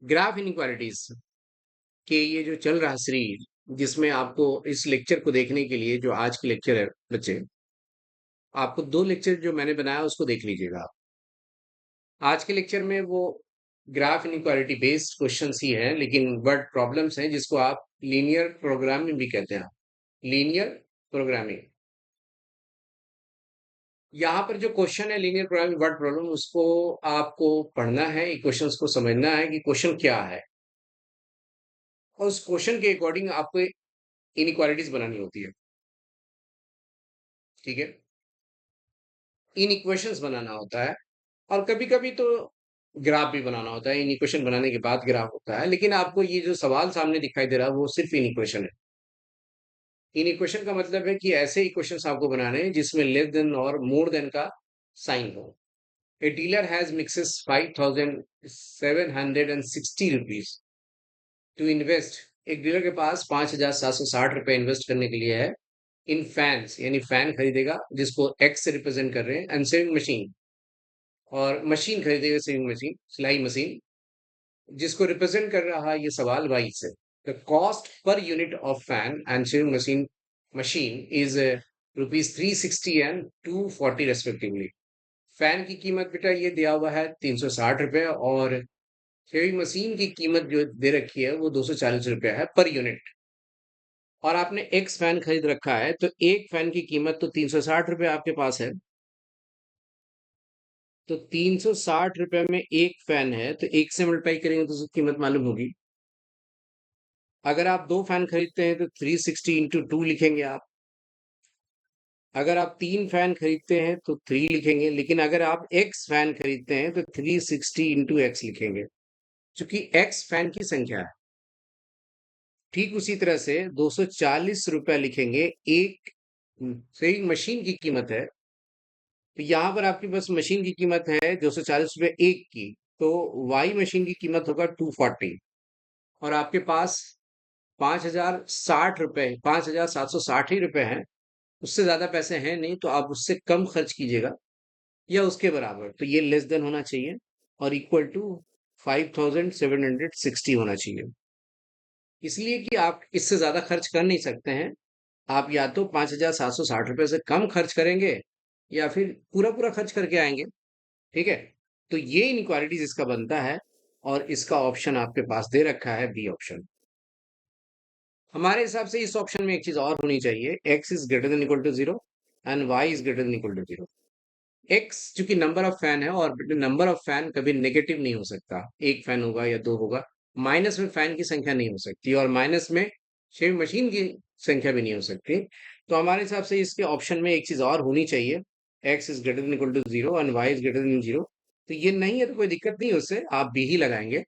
Graph inequalities के ये जो चल रहा सीरीज, जिसमें आपको इस लेक्चर को देखने के लिए, जो आज की लेक्चर है बच्चे, आपको दो लेक्चर जो मैंने बनाया उसको देख लीजिएगा आप। आज के लेक्चर में वो ग्राफ इनइक्वालिटी बेस्ड क्वेश्चंस ही है, लेकिन वर्ड प्रॉब्लम्स हैं जिसको आप लीनियर प्रोग्रामिंग भी कहते हैं। लीनियर प्रोग्रामिंग, यहाँ पर जो क्वेश्चन है लीनियर प्रोग्रामिंग वर्ड प्रॉब्लम, उसको आपको पढ़ना है, इक्वेशंस को समझना है कि क्वेश्चन क्या है, और उस क्वेश्चन के अकॉर्डिंग आपको इनइक्वालिटीज बनानी होती है। ठीक है, इन इक्वेशंस बनाना होता है, और कभी कभी तो ग्राफ भी बनाना होता है। इन इक्वेशन बनाने के बाद ग्राफ होता है, लेकिन आपको ये जो सवाल सामने दिखाई दे रहा है वो सिर्फ इन इक्वेशन है। इन इक्वेशन का मतलब है कि ऐसे इक्वेशंस आपको बनाने हैं जिसमें लेस देन और मोर देन का साइन हो। A dealer has mixes 5760 rupees to invest. एक डीलर के पास 5760 रुपए इन्वेस्ट करने के लिए है इन फैंस, यानी फैन खरीदेगा जिसको एक्स से रिप्रेजेंट कर रहे हैं, एंड सेविंग मशीन, और मशीन खरीदेगा, सेविंग मशीन, सिलाई मशीन, जिसको रिप्रेजेंट कर रहा है ये सवाल वाई से। The cost per unit of fan and saving machine is ₹360 and 240 respectively. Fan की कीमत बेटा ये दिया हुआ है 360 रुपए, और शेविंग मशीन की कीमत जो दे रखी है वो 240 रुपया है पर यूनिट। और आपने एक्स फैन खरीद रखा है, तो एक फैन की कीमत तो 360 रुपये आपके पास है, तो 360 रुपये में एक फैन है, तो एक से मल्टीप्लाई करेंगे तो उसकी कीमत मालूम होगी। अगर आप दो फैन खरीदते हैं तो 360 इंटू टू लिखेंगे आप। अगर आप तीन फैन खरीदते हैं तो थ्री लिखेंगे, लेकिन अगर आप एक्स फैन खरीदते हैं तो 360 इंटू एक्स लिखेंगे, क्योंकि एक्स फैन की संख्या है। ठीक उसी तरह से 240 रुपया लिखेंगे, एक सेविंग मशीन की कीमत है, तो यहाँ पर आपके पास मशीन की कीमत है 240 रुपये एक की, तो वाई मशीन की कीमत होगा 240, और आपके पास 5060 रुपए, 5760 ही रुपए हैं, उससे ज्यादा पैसे हैं नहीं, तो आप उससे कम खर्च कीजिएगा या उसके बराबर, तो ये लेस देन होना चाहिए और इक्वल टू 5760 होना चाहिए। इसलिए कि आप इससे ज्यादा खर्च कर नहीं सकते हैं। आप या तो 5760 रुपये से कम खर्च करेंगे, या फिर पूरा पूरा खर्च करके आएंगे। ठीक है, तो ये इनक्वालिटीज इसका बनता है, और इसका ऑप्शन आपके पास दे रखा है बी ऑप्शन। हमारे हिसाब से इस ऑप्शन में एक चीज और होनी चाहिए, x is greater than equal to zero and y is greater than equal to zero. X चूंकि नंबर ऑफ फैन है, और नंबर ऑफ फैन कभी नेगेटिव नहीं हो सकता, एक फैन होगा या दो होगा। माइनस में फैन की संख्या नहीं हो सकती, और माइनस में शेविंग मशीन की संख्या भी नहीं हो सकती। तो हमारे हिसाब से इसके ऑप्शन में एक चीज और होनी चाहिए, x is greater than equal to zero and y is greater than zero. तो ये नहीं है तो कोई दिक्कत नहीं है, उससे आप बी ही लगाएंगे।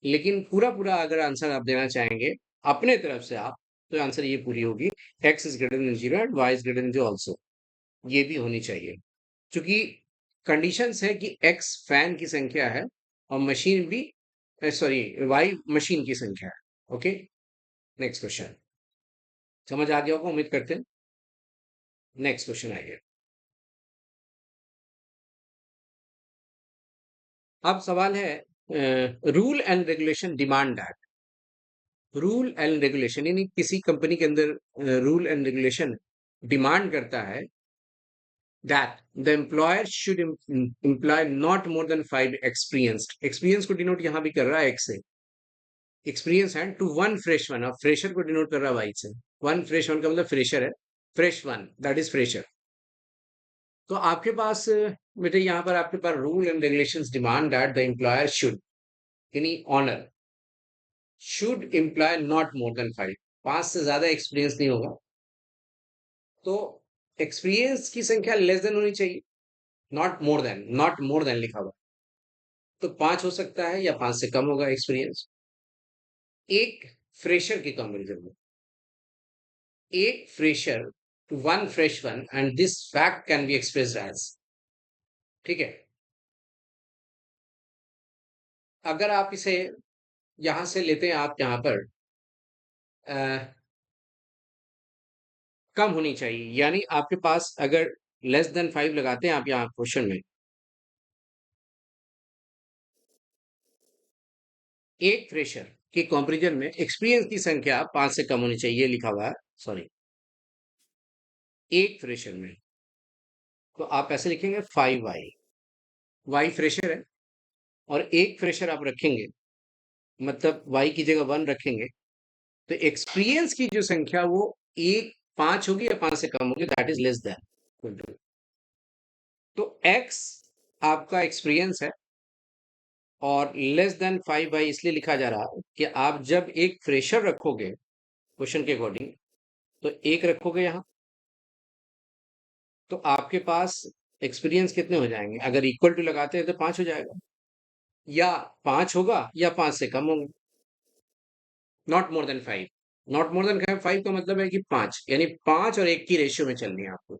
लेकिन पूरा पूरा अगर आंसर आप देना चाहेंगे अपने तरफ से आप, तो आंसर ये पूरी होगी, x is greater than zero and y is greater than zero also, ये भी होनी चाहिए। क्योंकि कंडीशंस है कि एक्स फैन की संख्या है, और मशीन भी, सॉरी, वाई मशीन की संख्या है। Okay, next question. समझ आ गया होगा उम्मीद करते हैं। नेक्स्ट क्वेश्चन आइए। अब सवाल है, rule and regulation demand that. Rule and regulation यानी किसी कंपनी के अंदर रूल एंड रेगुलेशन डिमांड करता है that the employer should employ not more than 5 experienced, experience को डिनोट यहाँ भी कर रहा है एक्स से, एक्सपीरियंस है, टू वन फ्रेश वन, और फ्रेशर को डिनोट कर रहा है वाई से। वन फ्रेश वन का मतलब फ्रेशर है, fresh one that is fresher. तो आपके पास बेटे यहाँ पर आपके पास rule and regulations demand that the employer should, यानी owner should employ not more than 5, 5 से ज्यादा एक्सपीरियंस नहीं होगा, तो एक्सपीरियंस की संख्या लेस देन होनी चाहिए, not more then, not more then लिखा हुआ, तो 5 हो सकता है या 5 से कम होगा एक्सपीरियंस। एक फ्रेशर की कंपेरिजन में, एक fresher to one fresh one, and this fact can be expressed as. ठीक है, अगर आप इसे यहां से लेते हैं, आप यहां पर कम होनी चाहिए, यानी आपके पास अगर लेस देन 5 लगाते हैं आप यहाँ क्वेश्चन में, एक फ्रेशर के कंपैरिजन में एक्सपीरियंस की संख्या 5 से कम होनी चाहिए, लिखा हुआ है, सॉरी, एक फ्रेशर में। तो आप ऐसे लिखेंगे 5y, y फ्रेशर है और एक फ्रेशर आप रखेंगे, मतलब y की जगह 1 रखेंगे, तो एक्सपीरियंस की जो संख्या वो एक 5 होगी या 5 से कम होगी, दैट इज लेस देन। तो x आपका एक्सपीरियंस है और लेस देन 5y इसलिए लिखा जा रहा है कि आप जब एक फ्रेशर रखोगे क्वेश्चन के अकॉर्डिंग, तो एक रखोगे यहाँ, तो आपके पास एक्सपीरियंस कितने हो जाएंगे, अगर इक्वल टू लगाते हैं तो 5 हो जाएगा, या 5 होगा या 5 से कम होंगे, not more than 5। Not more than 5 का मतलब है कि 5, यानी 5 और 1 की रेशियो में चलनी है आपको।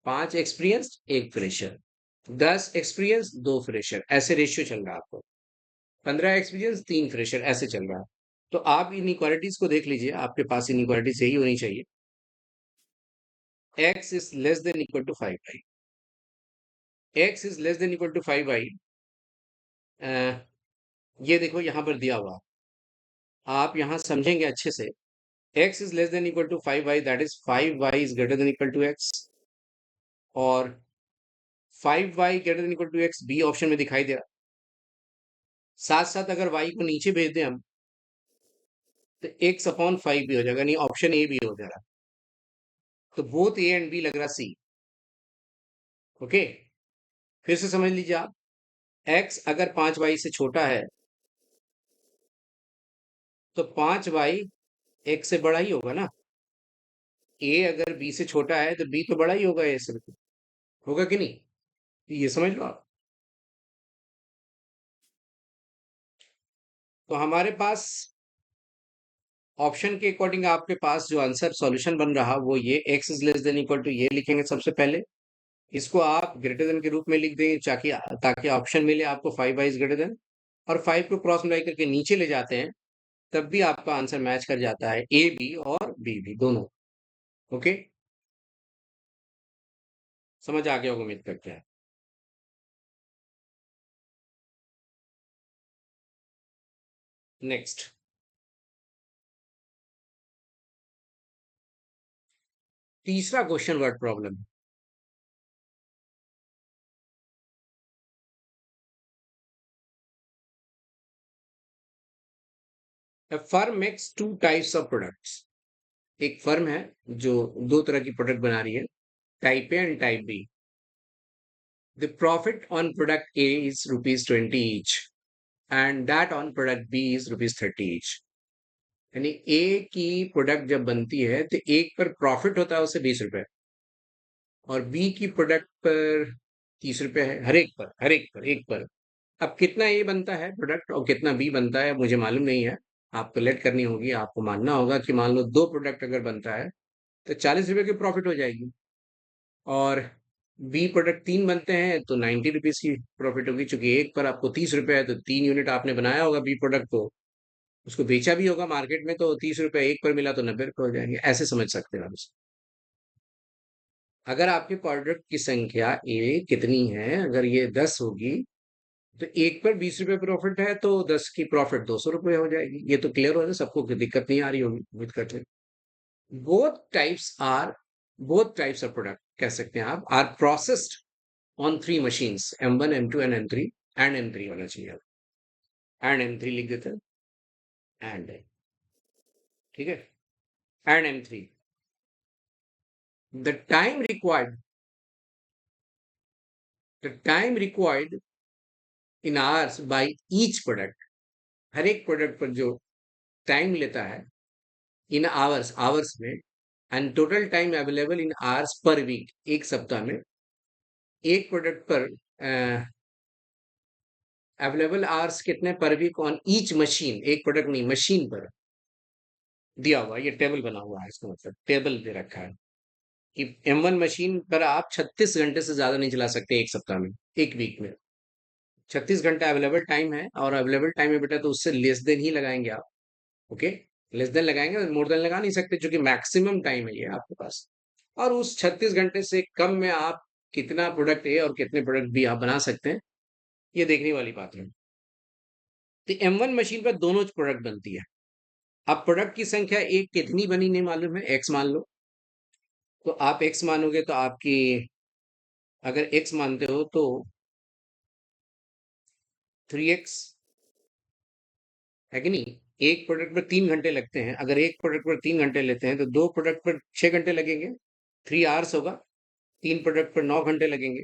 5 एक्सपीरियंस, एक फ्रेशर, 10 एक्सपीरियंस, 2 फ्रेशर, ऐसे रेशियो चल रहा है आपको। 15 एक्सपीरियंस, 3 फ्रेशर, ऐसे चल रहा है। तो आप इन इक्वालिटीज को देख लीजिए, आपके पास इन इक्वालिटीज यही होनी चाहिए। x is less than equal to 5y, x is less than equal to 5y, ये देखो यहाँ पर दिया हुआ, आप यहाँ समझेंगे अच्छे से। x is less than equal to 5y, that is 5y is greater than equal to x, और 5y greater than equal to x B option में दिखाई दे रहा। साथ साथ अगर y को नीचे भेज दें हम, तो x अपॉन 5 भी हो जाएगा, नहीं ऑप्शन ए भी हो जाएगा। तो बोथ ए एंड बी लग रहा सी। ओके, फिर से समझ लीजिए आप, x अगर 5y से छोटा है तो 5y x से बड़ा ही होगा ना। a अगर b से छोटा है तो b तो बड़ा ही होगा a से, होगा कि नहीं, ये समझ लो आप। तो हमारे पास ऑप्शन के अकॉर्डिंग आपके पास जो आंसर सॉल्यूशन बन रहा वो ये x is less than equal to, ये लिखेंगे सबसे पहले, इसको आप ग्रेटर देन के रूप में लिख देंगे ताकि ताकि ऑप्शन मिले आपको 5y इज ग्रेटर देन, और 5 को क्रॉस मल्टीप्लाई करके नीचे ले जाते हैं, तब भी आपका आंसर मैच कर जाता है, ए बी और बी भी दोनों। ओके, समझ आ गया होगा उम्मीद करते हैं। नेक्स्ट, तीसरा question word problem. A firm makes two types of products. एक फर्म है जो दो तरह की प्रोडक्ट बना रही है, type A and type B. The profit on product A is rupees 20 each and that on product B is rupees 30 each. यानी ए की प्रोडक्ट जब बनती है तो एक पर प्रॉफिट होता है उससे 20 रुपए, और बी की प्रोडक्ट पर 30 रुपए है, हर एक पर एक पर। अब कितना ए बनता है प्रोडक्ट और कितना बी बनता है मुझे मालूम नहीं है, आपको लेट करनी होगी, आपको मानना होगा कि मान लो दो प्रोडक्ट अगर बनता है तो 40 रुपए की प्रॉफिट हो जाएगी, और बी प्रोडक्ट तीन बनते हैं तो 90 रुपीज की प्रॉफिट होगी, चूंकि एक पर आपको 30 रुपए है तो 3 यूनिट आपने बनाया होगा बी प्रोडक्ट को, उसको बेचा भी होगा मार्केट में, तो 30 रुपए एक पर मिला तो 90 रुपए हो जाएंगे, ऐसे समझ सकते हैं आप इसे। अगर आपके प्रोडक्ट की संख्या ए कितनी है, अगर ये 10 होगी तो एक पर 20 रुपए प्रॉफिट है तो 10 की प्रॉफिट 200 रुपए हो जाएगी। ये तो क्लियर हो रहा है सबको, कोई दिक्कत नहीं आ रही होगी उम्मीद करते हैं। Both types are both types of product कह सकते हैं आप are processed on three machines, M1 M2 and M3, and M3 होना चाहिए, एंड M3 लिख देते हैं, एंड, ठीक है, and M3। The time required the time required in hours by each product, हर एक प्रोडक्ट पर जो टाइम लेता है इन आवर्स, आवर्स में, and total time available in hours per week, एक सप्ताह में, एक प्रोडक्ट पर अवेलेबल आवर्स कितने per week on each machine, एक प्रोडक्ट नहीं मशीन पर दिया हुआ, ये टेबल बना हुआ है, इसका मतलब टेबल दे रखा है कि M1 मशीन पर आप 36 घंटे से ज्यादा नहीं चला सकते एक सप्ताह में, एक वीक में 36 घंटा अवेलेबल टाइम है, और अवेलेबल टाइम है बेटा तो उससे लेस देन ही लगाएंगे आप। ओके, लेस देन लगाएंगे, मोर देन लगा नहीं सकते क्योंकि मैक्सिमम टाइम है ये आपके पास। और उस 36 घंटे से कम में आप कितना प्रोडक्ट ए और कितने प्रोडक्ट बी आप बना सकते हैं, ये देखने वाली बात है। तो M1 मशीन पर दोनों प्रोडक्ट बनती है। अब प्रोडक्ट की संख्या एक कितनी बनी नहीं मालूम है, एक्स मान लो। तो आप एक्स मानोगे तो आपकी, अगर एक्स मानते हो तो 3x है कि नहीं। एक प्रोडक्ट पर 3 घंटे लगते हैं, अगर एक प्रोडक्ट पर 3 घंटे लेते हैं तो दो प्रोडक्ट पर 6 घंटे लगेंगे, 3 आवर्स होगा। 3 प्रोडक्ट पर 9 घंटे लगेंगे।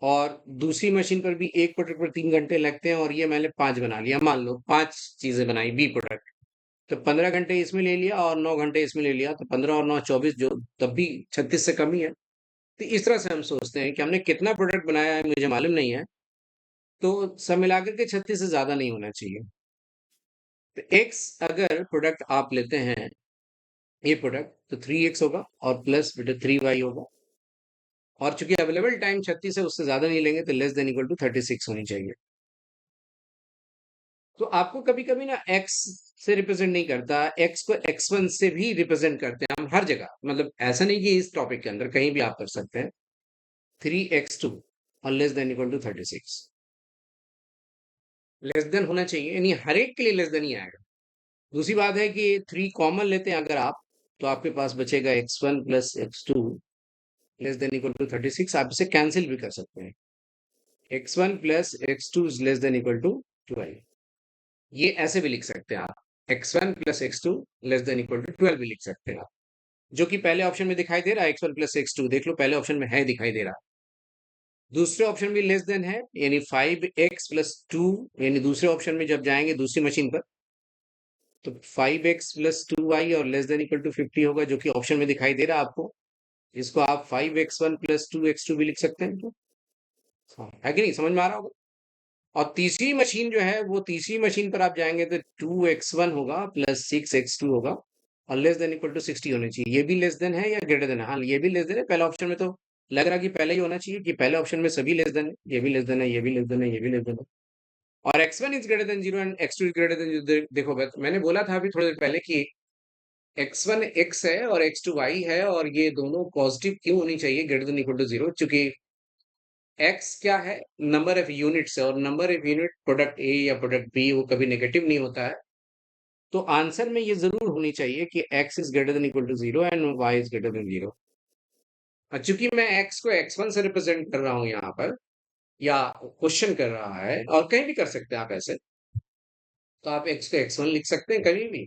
और दूसरी मशीन पर भी एक प्रोडक्ट पर 3 घंटे लगते हैं, और ये मैंने 5 बना लिया, मान लो 5 चीजें बनाई बी प्रोडक्ट। तो 15 घंटे इसमें ले लिया और 9 घंटे इसमें ले लिया, तो 15 और 9 24, जो तब भी 36 से कम ही है। तो इस तरह से हम सोचते हैं कि हमने कितना प्रोडक्ट बनाया है मुझे मालूम नहीं है, तो सब मिलाकर के 36 से ज्यादा नहीं होना चाहिए। तो एक्स अगर प्रोडक्ट आप लेते हैं, ये प्रोडक्ट, तो 3x होगा और प्लस बेटा 3y होगा। और चूंकि अवेलेबल टाइम 36 है, उससे ज्यादा नहीं लेंगे, तो लेस देन इक्वल टू 36 होनी चाहिए। तो आपको कभी कभी ना एक्स से रिप्रेजेंट नहीं करता, एक्स को x1 से भी रिप्रेजेंट करते हैं हम हर जगह, मतलब ऐसा नहीं कि इस टॉपिक के अंदर, कहीं भी आप कर सकते हैं। 3x2 और less than equal to 36, less than होना चाहिए, यानी हर एक के लिए लेस देन ही आएगा। दूसरी बात है कि 3 कॉमन लेते हैं अगर आप, तो आपके पास बचेगा x1 plus x2 less than equal to 36। आप इसे कैंसिल भी कर सकते हैं, x1 plus x2 is less than equal to 12। ये ऐसे भी लिख सकते हैं आप, x1 plus x2 less than equal to 12 भी लिख सकते हैं आप, जो कि पहले ऑप्शन में दिखाई दे रहा है। x1 प्लस x2 देख लो, पहले ऑप्शन में है, दिखाई दे रहा है। दूसरे ऑप्शन में लेस देन है, यानी 5x प्लस 2, यानी दूसरे ऑप्शन में जब जाएंगे दूसरी मशीन पर, तो 5x प्लस 2y और लेस देन इक्वल टू 50 होगा, जो कि ऑप्शन में दिखाई दे रहा है आपको। इसको आप 5x1 प्लस 2x2 भी लिख सकते हैं, तो हाँ, है कि नहीं, समझ में आ रहा होगा। और तीसरी मशीन जो है, वो तीसरी मशीन पर आप जाएंगे तो 2x1 होगा प्लस 6x2 होगा, और लेस देन इक्वल टू 60 होनी चाहिए। ये भी लेस देन है या ग्रेटर देन है? हाँ, ये भी लेस देन है। पहले ऑप्शन में तो लग रहा कि पहले ही होना चाहिए, कि पहले ऑप्शन में सभी लेस देन है, ये भी लेस देन है, ये भी लेस देन है, ये भी लेस देन है। और x1 is greater than 0 and x2 is greater than 0। देखो मैंने बोला था अभी थोड़ी देर पहले कि x1 x है और x2 y है, और ये दोनों पॉजिटिव क्यों होनी चाहिए, ग्रेटर देन इक्वल टू 0, क्योंकि x क्या है, नंबर ऑफ यूनिट्स है, और नंबर ऑफ यूनिट प्रोडक्ट ए या प्रोडक्ट बी वो कभी नेगेटिव नहीं होता है। तो आंसर में ये जरूर होनी चाहिए कि x is greater than equal to 0 and y is greater than 0। चूंकि मैं x को x1 से रिप्रेजेंट कर रहा हूं यहाँ पर, या क्वेश्चन कर रहा है, और कहीं भी कर सकते हैं आप ऐसे, तो आप x को x1 लिख सकते हैं कहीं भी,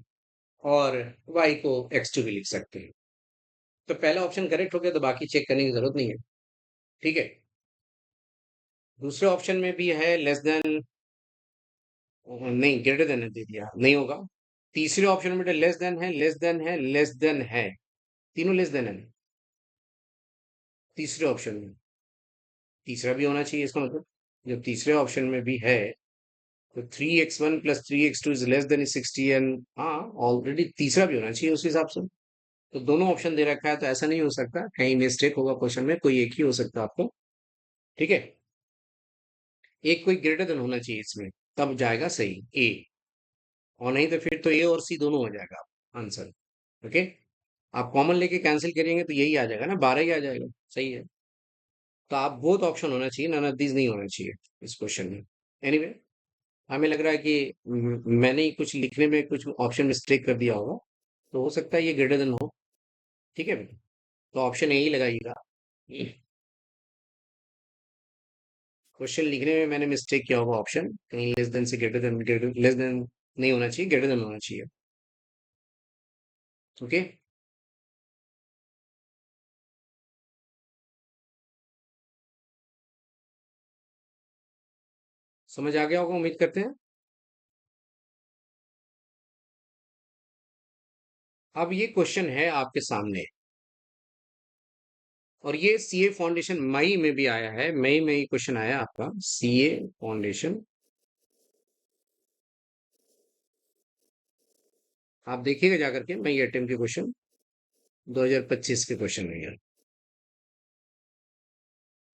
और y को x2 भी लिख सकते हैं। तो पहला ऑप्शन करेक्ट हो गया, तो बाकी चेक करने की जरूरत नहीं है। ठीक है। दूसरे ऑप्शन में भी है लेस देन, नहीं ग्रेटर देन दे दिया, नहीं होगा। तीसरे ऑप्शन में लेस देन है, लेस देन है, लेस देन है, तीनों लेस देन है तीसरे ऑप्शन में। तीसरा भी होना चाहिए इसका मतलब, जब तीसरे ऑप्शन में भी है, तो 3x1 plus 3x2 is less then 60, and हाँ ऑलरेडी तीसरा भी होना चाहिए उस हिसाब से। तो दोनों ऑप्शन दे रखा है, तो ऐसा नहीं हो सकता, कहीं मिस्टेक होगा क्वेश्चन में, कोई एक ही हो सकता है आपको। ठीक है, एक कोई ग्रेटर देन होना चाहिए इसमें, तब जाएगा सही ए, और नहीं तो फिर तो ए और सी दोनों हो जाएगा आंसर। ओके, आप कॉमन लेके कैंसिल करेंगे तो यही आ जाएगा ना, 12 ही आ जाएगा। सही है। तो आप बोथ ऑप्शन होना चाहिए, नन ऑफ दीज नहीं होना चाहिए इस क्वेश्चन में। एनीवे, हमें लग रहा है कि मैंने ही कुछ लिखने में कुछ ऑप्शन मिस्टेक कर दिया होगा, तो हो सकता है ये ग्रेटर देन हो। ठीक है, तो ऑप्शन यही लगाइएगा। क्वेश्चन लिखने में मैंने मिस्टेक किया होगा, ऑप्शन कहीं लेस देन से greater than, greater less than नहीं होना चाहिए, ग्रेटर देन होना चाहिए। ओके, समझ आ गया होगा उम्मीद करते हैं। अब ये क्वेश्चन है आपके सामने, और ये सीए फाउंडेशन मई में भी आया है, मई में ही क्वेश्चन आया आपका सीए फाउंडेशन। आप देखिएगा जाकर के, मई अटेम्प्ट के क्वेश्चन 2025 के क्वेश्चन है ये।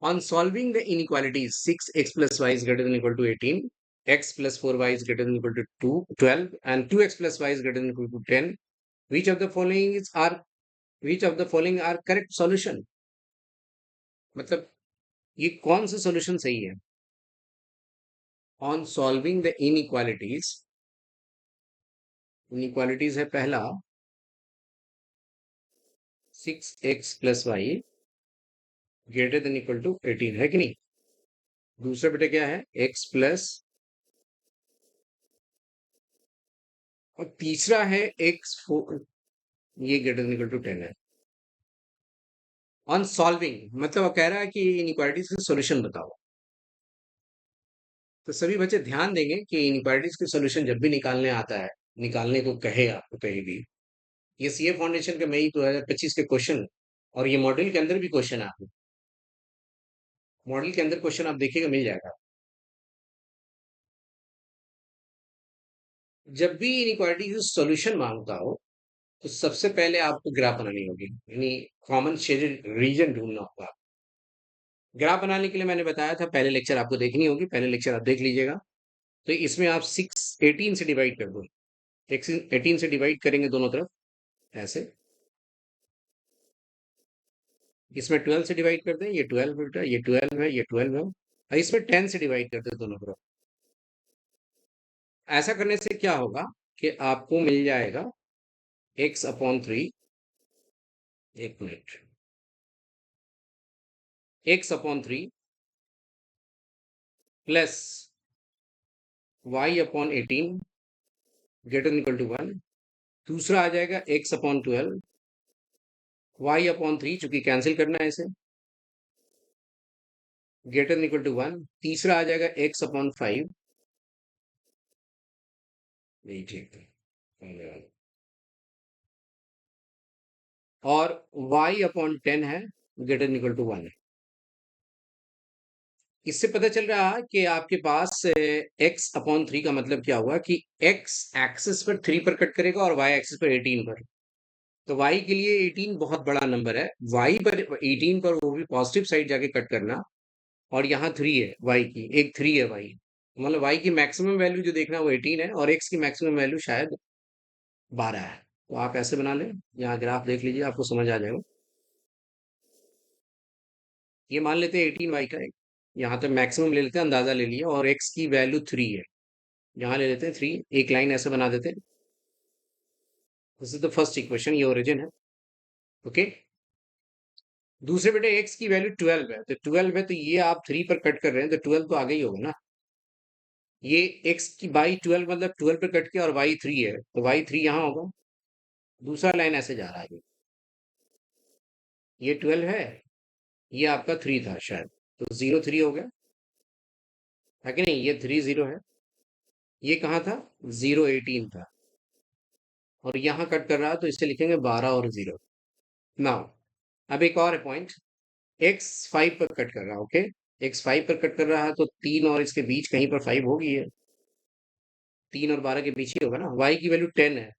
On solving the inequalities 6x plus y is greater than equal to 18, x plus 4y is greater than equal to 12, and 2x plus y is greater than equal to 10, which of the following are correct solution? मतलब ये कौन सा solution सही है? On solving the inequalities, inequalities है पहला 6x+y greater than equal to 18, है कि नहीं। दूसरा बेटा क्या है, x प्लस, और तीसरा है x4, ये ग्रेटर देन इक्वल टू 10 है। ऑन सॉल्विंग मतलब वो कह रहा है कि इनइक्वालिटीज का सॉल्यूशन बताओ। तो सभी बच्चे ध्यान देंगे कि इनइक्वालिटीज के सॉल्यूशन जब भी निकालने आता है, निकालने को कहे आपको कहीं भी, ये सीए फाउंडेशन के मई 2025 के क्वेश्चन, और ये मॉड्यूल के अंदर भी क्वेश्चन है, आपको मॉडल के अंदर क्वेश्चन आप देखिएगा मिल जाएगा। जब भी इनइक्वालिटी की सॉल्यूशन मांगता हो तो सबसे पहले आपको ग्राफ बनानी होगी, यानी कॉमन शेडेड रीजन ढूंढना होगा। ग्राफ बनाने के लिए मैंने बताया था पहले लेक्चर आपको देखनी होगी, पहले लेक्चर आप देख लीजिएगा। तो इसमें आप 18 से डिवाइड कर दो, 18 से डिवाइड करेंगे दोनों तरफ ऐसे, इसमें 12 से डिवाइड कर दें, ये 12 बेटा, ये 12 है, ये 12 है, और इसमें 10 से डिवाइड कर दें दोनों तरफ। ऐसा करने से क्या होगा कि आपको मिल जाएगा x/3, एक minute, x/3 plus y/18 greater than equal to 1। दूसरा आ जाएगा x/12 y/3, चूंकि कैंसिल करना है इसे, ग्रेटर देन इक्वल टू 1। तीसरा आ जाएगा x/5, यही ठीक है, और y/10 है, ग्रेटर देन इक्वल टू 1 है। इससे पता चल रहा है कि आपके पास x/3 का मतलब क्या हुआ कि x एक्सिस पर 3 पर कट करेगा और y एक्सिस पर 18 पर। तो y के लिए 18 बहुत बड़ा नंबर है, y पर 18 पर वो भी पॉजिटिव साइड जाके कट करना, और यहाँ 3 है y की, एक 3 है y, मतलब y की मैक्सिमम वैल्यू जो देखना है वो 18 है, और x की मैक्सिमम वैल्यू शायद 12 है। तो आप ऐसे बना लें, यहाँ ग्राफ देख लीजिए आपको समझ आ जाएगा। ये मान लेते हैं 18 y का, यहाँ तक मैक्सिमम ले लेते हैं, अंदाजा ले लिया, और x की वैल्यू 3 है, यहाँ ले लेते हैं 3, एक लाइन ऐसे बना देते हैं। This is the first equation, ये ओरिजिन है, ओके। दूसरे बेटे x की वैल्यू 12 है, तो 12 है, तो ये आप 3 पर कट कर रहे हैं, तो 12 तो आगे ही होगा ना। ये x की बाई 12 मतलब 12 पर कट के, और y 3 है, तो y 3 यहाँ होगा। दूसरा लाइन ऐसे जा रहा है, ये 12 है, ये आपका 3 था शायद, तो 0 3 हो गया, है कि नहीं, ये 3 0 है, ये कहाँ था, 0 18 था, और यहाँ कट कर रहा है, तो इससे लिखेंगे 12 और 0। नाउ अब एक और पॉइंट, एक्स 5 पर कट कर रहा है, ओके, एक्स 5 पर कट कर रहा है, तो 3 और इसके बीच कहीं पर 5 होगी, है 3 और 12 के बीच ही होगा ना। y की वैल्यू 10 है,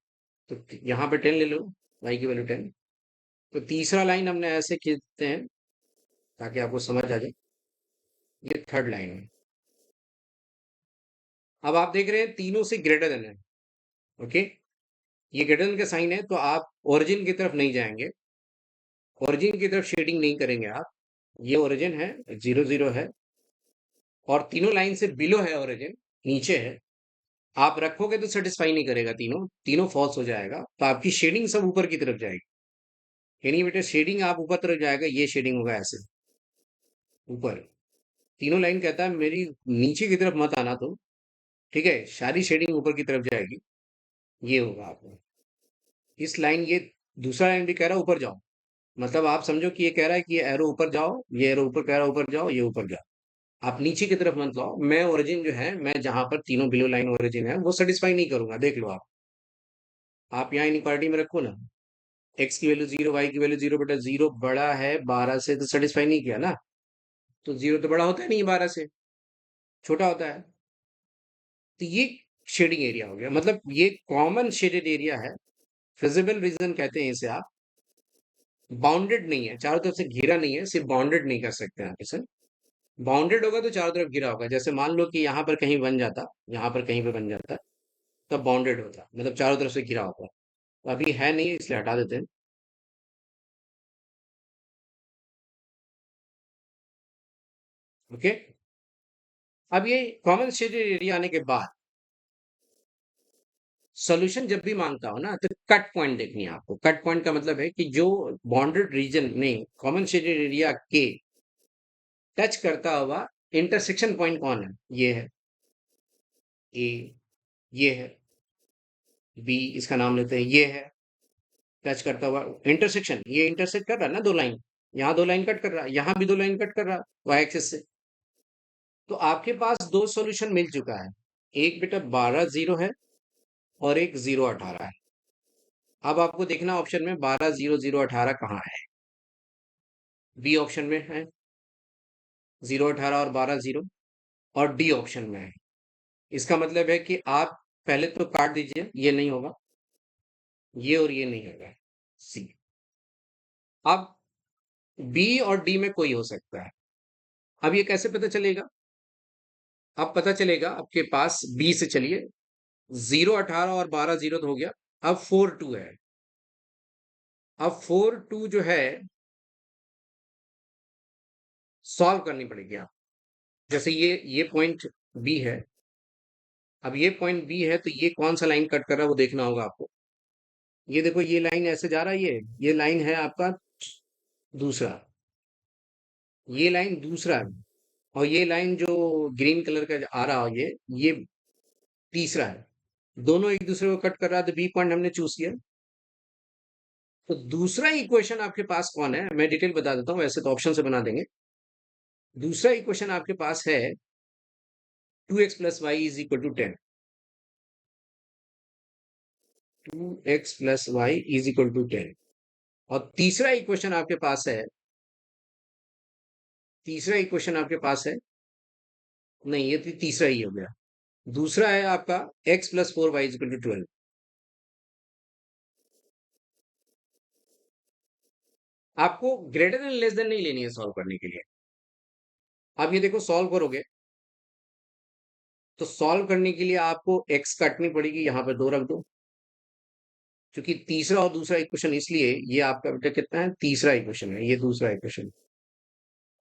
तो यहाँ पे 10 ले लो, y की वैल्यू 10। तो तीसरा लाइन हमने ऐसे खींचते हैं ताकि आपको समझ आ जाए, ये थर्ड लाइन है। अब आप देख रहे हैं तीनों से ग्रेटर देन है, ओके, ये ग्रेटर देन का साइन है, तो आप ओरिजिन की तरफ नहीं जाएंगे, ओरिजिन की तरफ शेडिंग नहीं करेंगे आप, ये ओरिजिन है, 0 0 है, और तीनों लाइन से बिलो है ओरिजिन, नीचे है, आप रखोगे तो सेटिस्फाई नहीं करेगा, तीनों तीनों फॉल्स हो जाएगा, तो आपकी शेडिंग सब ऊपर की तरफ जाएगी, यानी बेटे शेडिंग आप ऊपर तरफ जाएगा, ये शेडिंग होगा ऐसे ऊपर। तीनों लाइन कहता है मेरी नीचे की तरफ मत आना तुम, ठीक है, सारी शेडिंग ऊपर की तरफ जाएगी, ये होगा आपको। इस लाइन, ये दूसरा लाइन भी कह रहा है ऊपर जाओ, मतलब आप समझो कि ये कह रहा है कि ये एरो ऊपर जाओ, ये एरो ऊपर कह रहा है ऊपर जाओ, ये ऊपर जाओ, आप नीचे की तरफ मत जाओ। मैं ओरिजिन जो है, मैं जहां पर तीनों बिलो लाइन ओरिजिन है वो सेटिस्फाई नहीं करूंगा, देख लो आप यहाँ इनइक्वालिटी में रखो ना, x की वैल्यू 0, y की वैल्यू 0, बेटा 0 बड़ा है 12 से, तो सेटिस्फाई नहीं किया ना, तो 0 तो बड़ा होता है नहीं 12 से, छोटा होता है, तो ये शेडिंग एरिया हो गया, मतलब ये कॉमन शेडेड एरिया है, फिजिबल रीजन कहते हैं इसे आप। बाउंडेड नहीं है, चारों तरफ से घिरा नहीं है, सिर्फ बाउंडेड नहीं कर सकते आप इसे। बाउंडेड होगा तो चारों तरफ घिरा होगा, जैसे मान लो कि यहाँ पर कहीं बन जाता, यहाँ पर कहीं पे बन जाता, तब बाउंडेड होता, मतलब चारों तरफ से घिरा होता, तो अभी है नहीं, इसलिए हटा देते हैं, ओके। अब ये कॉमन शेडेड एरिया आने के बाद सॉल्यूशन जब भी मांगता हो ना, तो कट पॉइंट देखनी है आपको। कट पॉइंट का मतलब है कि जो बाउंडेड रीजन में कॉमन शेडेड एरिया के टच करता हुआ इंटरसेक्शन पॉइंट कौन है? ये है ए, ये है बी, इसका नाम लेते हैं, ये है टच करता हुआ इंटरसेक्शन, ये इंटरसेक्ट कर रहा है ना दो लाइन, यहाँ दो लाइन कट कर रहा है, यहाँ भी दो लाइन कट कर रहा है वाई एक्सिस से। तो आपके पास दो सॉल्यूशन मिल चुका है, एक बेटा 12 0 है और एक 0 18 है। अब आपको देखना ऑप्शन में 12 0 0 18 कहाँ है। बी ऑप्शन में है 0 18 और 12 0, और डी ऑप्शन में है। इसका मतलब है कि आप पहले तो काट दीजिए, ये नहीं होगा, ये और ये नहीं होगा, सी। अब बी और डी में कोई हो सकता है। अब ये कैसे पता चलेगा? अब पता चलेगा आपके पास बी से, चलिए 0 18 और 12 0 तो हो गया। अब 4 2 है। अब 4 2 जो है सॉल्व करनी पड़ेगी आप। जैसे ये पॉइंट बी है, अब ये पॉइंट बी है, तो ये कौन सा लाइन कट कर रहा है वो देखना होगा आपको। ये देखो, ये लाइन ऐसे जा रहा है, ये लाइन है आपका दूसरा, ये लाइन दूसरा है, और ये लाइन जो ग्रीन कलर का आ रहा है, ये तीसरा है। दोनों एक दूसरे को कट कर रहा है, तो बी पॉइंट हमने चूज किया। तो दूसरा इक्वेशन आपके पास कौन है, मैं डिटेल बता देता हूँ, वैसे तो ऑप्शन से बना देंगे। दूसरा इक्वेशन आपके पास है 2x plus y is equal to 10। 2x plus y is equal to 10। और तीसरा इक्वेशन आपके पास है, तीसरा इक्वेशन आपके पास है, नहीं ये तीसरा ही हो गया। दूसरा है आपका x+4y इज इक्वल टू 12। आपको ग्रेटर देन लेस देन नहीं लेनी है सॉल्व करने के लिए। आप ये देखो सॉल्व करोगे, तो सॉल्व करने के लिए आपको x काटनी पड़ेगी, यहाँ पे 2 रख दो, क्योंकि तीसरा और दूसरा इक्वेशन, इसलिए ये आपका बेटा कितना है, तीसरा इक्वेशन है, ये दूसरा इक्वेशन।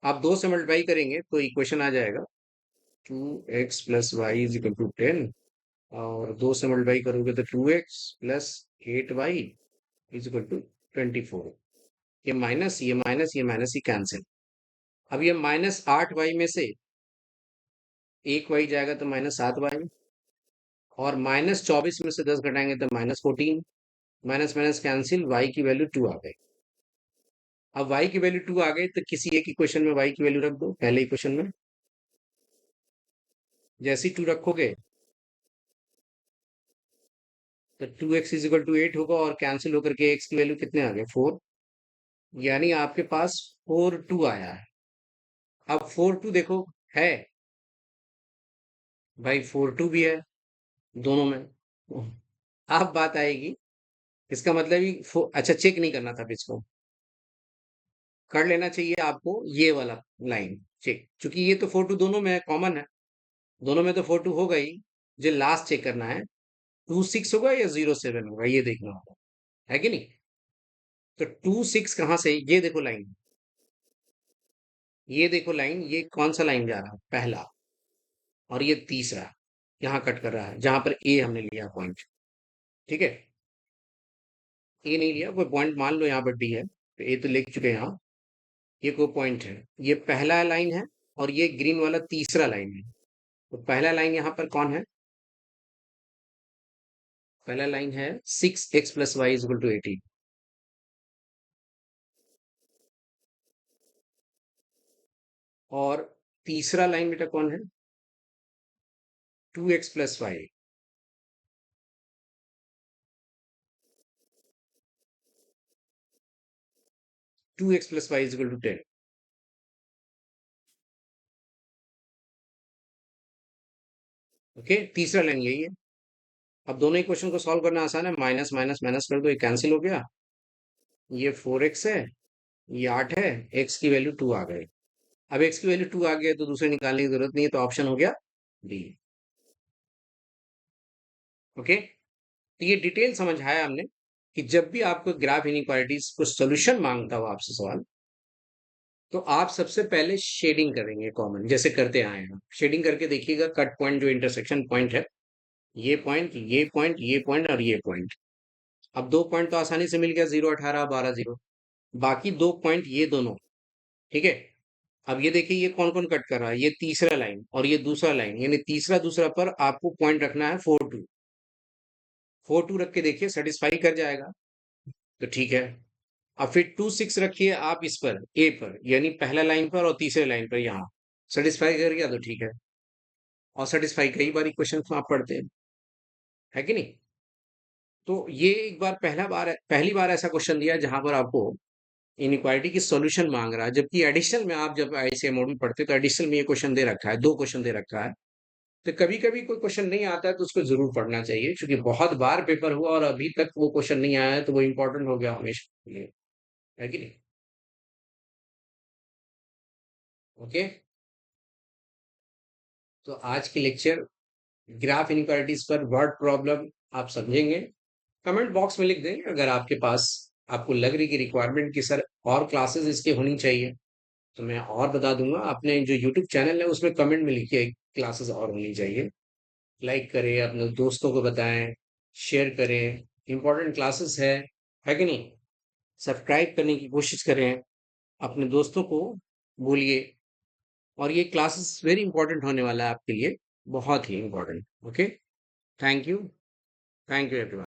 आप 2 से मल्टीप्लाई करेंगे तो इक्वेशन आ जाएगा 2x plus y is equal to 10, और 2 से मल्टीप्लाई करोगे तो 2x plus 8y is equal to 24। ये माइनस, ये माइनस, ये माइनस, ये कैंसिल। अब ये -8y में से एक वाई जाएगा तो -7y, और -24 में से 10 घटाएंगे तो -14। माइनस माइनस कैंसिल, y की वैल्यू 2 आ गई। अब y की वैल्यू 2 आ गई, तो किसी एक इक्वेशन में y की वैल्यू रख दो, पहले इक्वेशन में। जैसे ही 2 रखोगे तो 2x इज इक्वल टू 8 होगा, और कैंसिल होकर के x की वैल्यू कितने आ गए, 4। यानी आपके पास 4 2 आया है। अब 4 2 देखो है, भाई 4 2 भी है दोनों में। अब बात आएगी, इसका मतलब ही अच्छा चेक नहीं करना था इसको, कर लेना चाहिए आपको ये वाला लाइन चेक, क्योंकि ये तो 4 2 दोनों में है, कॉमन है, दोनों में तो 4 2 होगा ही। जो लास्ट चेक करना है 2 6 होगा या 0 7 होगा, ये देखना होगा, है कि नहीं। तो 2 6 कहाँ से, ये देखो लाइन, ये देखो लाइन, ये कौन सा लाइन जा रहा है, पहला, और ये तीसरा यहाँ कट कर रहा है, जहां पर ए हमने लिया पॉइंट। ठीक है, ए नहीं लिया कोई पॉइंट, मान लो यहाँ पर डी है, तो ए तो लिख चुके हैं यहाँ। ये कोई पॉइंट है, ये पहला लाइन है, और ये ग्रीन वाला तीसरा लाइन है। तो पहला लाइन यहाँ पर कौन है, पहला लाइन है 6x+y इज इक्वल टू 18। और तीसरा लाइन बेटा कौन है, 2x+y। 2x+y is equal to 10। Okay, तीसरा लाइन यही है। अब दोनों इक्वेशन को सॉल्व करना आसान है, माइनस माइनस माइनस कर दो, ये कैंसिल हो गया। ये 4x है, ये 8 है, x की वैल्यू 2 आ गई। अब x की वैल्यू 2 आ गई तो दूसरे निकालने की जरूरत नहीं है, तो ऑप्शन हो गया डी। ओके, तो ये डिटेल समझाया हमने कि जब भी आपको ग्राफ इनइक्वालिटीज को सोल्यूशन मांगता हो आपसे सवाल, तो आप सबसे पहले शेडिंग करेंगे कॉमन, जैसे करते आए हैं। शेडिंग करके देखिएगा कट पॉइंट जो इंटरसेक्शन पॉइंट है, ये पॉइंट, ये पॉइंट, ये पॉइंट और ये पॉइंट। अब दो पॉइंट तो आसानी से मिल गया, 0, 18, 12, 0। बाकी दो पॉइंट ये दोनों, ठीक है। अब ये देखिए ये कौन कौन कट कर रहा है, ये तीसरा लाइन और ये दूसरा लाइन, यानी तीसरा दूसरा पर आपको पॉइंट रखना है 4, 2। 4, 2 रख के देखिए, सेटिस्फाई कर जाएगा तो ठीक है। अब फिर 2, 6 रखिए आप इस पर, ए पर, यानी पहला लाइन पर और तीसरे लाइन पर, यहाँ सेटिस्फाई कर गया तो ठीक है। और सेटिस्फाई कई बार इक्वेशन आप पढ़ते हैं, है कि नहीं। तो ये एक बार, पहली बार ऐसा क्वेश्चन दिया जहां पर आपको इनइक्वालिटी की सॉल्यूशन मांग रहा है, जबकि एडिशन में आप जब ऐसे मॉडल पढ़ते हो तो एडिशन में ये क्वेश्चन दे रखा है, दो क्वेश्चन दे रखा है। तो कभी कभी कोई क्वेश्चन नहीं आता है तो उसको जरूर पढ़ना चाहिए, क्योंकि बहुत बार पेपर हुआ और अभी तक वो क्वेश्चन नहीं आया है, तो वो इंपॉर्टेंट हो गया हमेशा के लिए, है कि नहीं। ओके। तो आज की लेक्चर ग्राफ इनइक्वालिटीज पर वर्ड प्रॉब्लम आप समझेंगे। कमेंट बॉक्स में लिख दें अगर आपके पास, आपको लग रही कि रिक्वायरमेंट की सर और क्लासेस इसके होनी चाहिए, तो मैं और बता दूंगा। अपने जो यूट्यूब चैनल है उसमें कमेंट में लिखिए क्लासेस और होनी चाहिए। लाइक करें, अपने दोस्तों को बताएं, शेयर करें, इंपॉर्टेंट क्लासेस है कि नहीं। सब्सक्राइब करने की कोशिश करें, अपने दोस्तों को बोलिए। और ये क्लासेस वेरी इंपॉर्टेंट होने वाला है आपके लिए, बहुत ही important. Okay. Thank you. Thank you everyone.